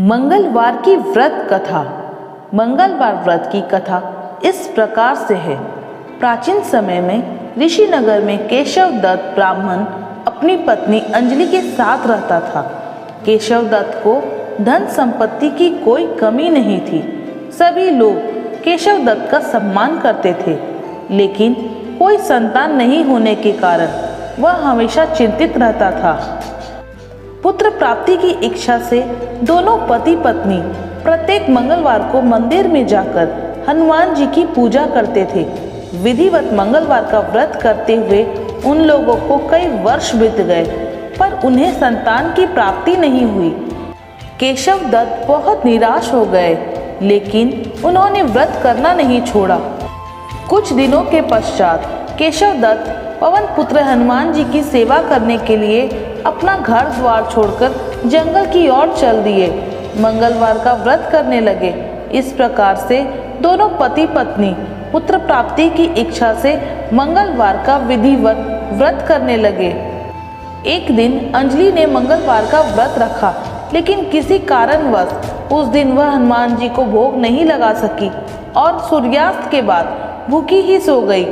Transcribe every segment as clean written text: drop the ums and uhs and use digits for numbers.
मंगलवार की व्रत कथा। मंगलवार व्रत की कथा इस प्रकार से है। प्राचीन समय में ऋषिनगर में केशव दत्त ब्राह्मण अपनी पत्नी अंजलि के साथ रहता था। केशव दत्त को धन संपत्ति की कोई कमी नहीं थी। सभी लोग केशव दत्त का सम्मान करते थे, लेकिन कोई संतान नहीं होने के कारण वह हमेशा चिंतित रहता था। पुत्र प्राप्ति की इच्छा से दोनों पति पत्नी प्रत्येक मंगलवार को मंदिर में जाकर हनुमान जी की पूजा करते थे। विधिवत मंगलवार का व्रत करते हुए उन लोगों को कई वर्ष बीत गए, पर उन्हें संतान की प्राप्ति नहीं हुई। केशव दत्त बहुत निराश हो गए, लेकिन उन्होंने व्रत करना नहीं छोड़ा। कुछ दिनों के पश्चात केशव दत्त पवन पुत्र हनुमान जी की सेवा करने के लिए अपना घर द्वार छोड़कर जंगल की ओर चल दिए। मंगलवार का व्रत करने लगे। इस प्रकार से दोनों पति पत्नी पुत्र प्राप्ति की इच्छा से मंगलवार का विधिवत व्रत करने लगे। एक दिन अंजलि ने मंगलवार का व्रत रखा, लेकिन किसी कारणवश उस दिन वह हनुमान जी को भोग नहीं लगा सकी और सूर्यास्त के बाद भूखी ही सो गई।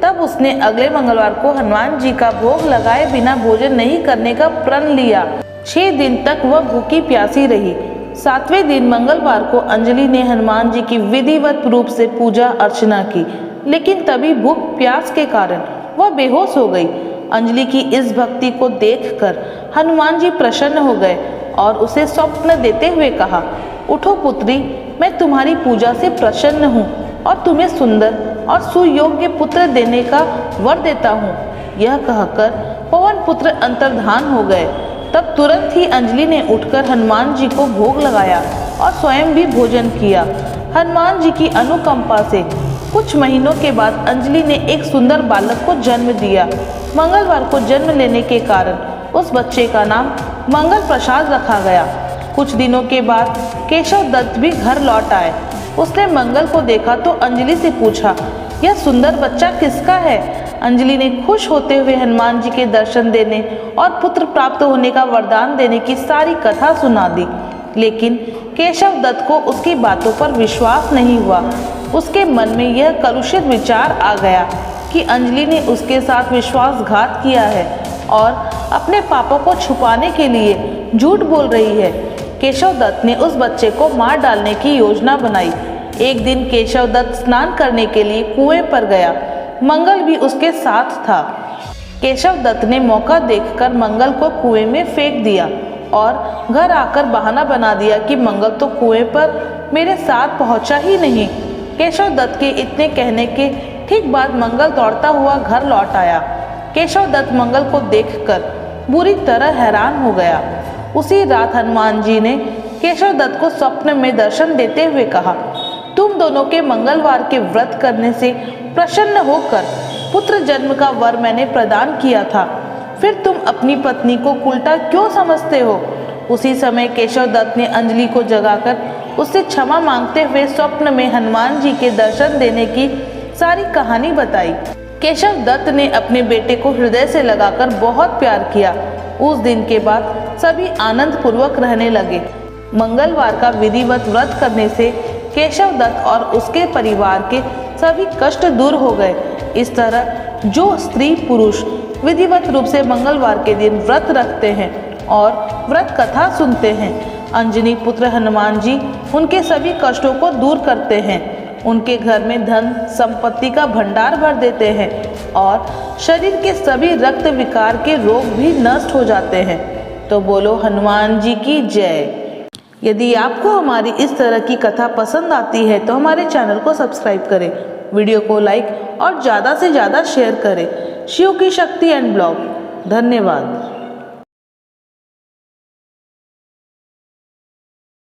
तब उसने अगले मंगलवार को हनुमान जी का भोग लगाए बिना भोजन नहीं करने का प्रण लिया। 6 दिन तक वह भूखी प्यासी रही। 7वें दिन मंगलवार को अंजलि ने हनुमान जी की विधिवत रूप से पूजा अर्चना की, लेकिन तभी भूख प्यास के कारण वह बेहोश हो गई। अंजलि की इस भक्ति को देखकर हनुमान जी प्रसन्न हो गए और उसे स्वप्न देते हुए कहा, उठो पुत्री, मैं तुम्हारी पूजा से प्रसन्न हूँ और तुम्हें सुंदर और सुयोग्य पुत्र देने का वर देता हूँ। यह कहकर पवन पुत्र अंतर्धान हो गए। तब तुरंत ही अंजलि ने उठकर हनुमान जी को भोग लगाया और स्वयं भी भोजन किया। हनुमान जी की अनुकंपा से कुछ महीनों के बाद अंजलि ने एक सुंदर बालक को जन्म दिया। मंगलवार को जन्म लेने के कारण उस बच्चे का नाम मंगल प्रसाद रखा गया। कुछ दिनों के बाद केशव दत्त भी घर लौट आए। उसने मंगल को देखा तो अंजलि से पूछा, यह सुंदर बच्चा किसका है? अंजलि ने खुश होते हुए हनुमान जी के दर्शन देने और पुत्र प्राप्त होने का वरदान देने की सारी कथा सुना दी, लेकिन केशव दत्त को उसकी बातों पर विश्वास नहीं हुआ। उसके मन में यह कलुषित विचार आ गया कि अंजलि ने उसके साथ विश्वासघात किया है और अपने पापों को छुपाने के लिए झूठ बोल रही है। केशव दत्त ने उस बच्चे को मार डालने की योजना बनाई। एक दिन केशव दत्त स्नान करने के लिए कुएं पर गया। मंगल भी उसके साथ था। केशव दत्त ने मौका देखकर मंगल को कुएं में फेंक दिया और घर आकर बहाना बना दिया कि मंगल तो कुएं पर मेरे साथ पहुंचा ही नहीं। केशव दत्त के इतने कहने के ठीक बाद मंगल दौड़ता हुआ घर लौट आया। केशव दत्त मंगल को देखकर बुरी तरह हैरान हो गया। उसी रात हनुमान जी ने केशव दत्त को स्वप्न में दर्शन देते हुए कहा, तुम दोनों के मंगलवार के व्रत करने से प्रसन्न होकर पुत्र जन्म का वर मैंने प्रदान किया था, फिर तुम अपनी पत्नी को उल्टा क्यों समझते हो? उसी समय केशव दत्त ने अंजलि को जगाकर उससे क्षमा मांगते हुए स्वप्न में हनुमान जी के दर्शन देने की सारी कहानी बताई। केशव दत्त ने अपने बेटे को हृदय से लगाकर बहुत प्यार किया। उस दिन के बाद सभी आनंद पूर्वक रहने लगे। मंगलवार का विधिवत व्रत करने से केशव दत्त और उसके परिवार के सभी कष्ट दूर हो गए। इस तरह जो स्त्री पुरुष विधिवत रूप से मंगलवार के दिन व्रत रखते हैं और व्रत कथा सुनते हैं, अंजनी पुत्र हनुमान जी उनके सभी कष्टों को दूर करते हैं। उनके घर में धन संपत्ति का भंडार भर देते हैं और शरीर के सभी रक्त विकार के रोग भी नष्ट हो जाते हैं। तो बोलो हनुमान जी की जय। यदि आपको हमारी इस तरह की कथा पसंद आती है तो हमारे चैनल को सब्सक्राइब करें, वीडियो को लाइक और ज़्यादा से ज़्यादा शेयर करें। शिव की शक्ति एंड ब्लॉग। धन्यवाद।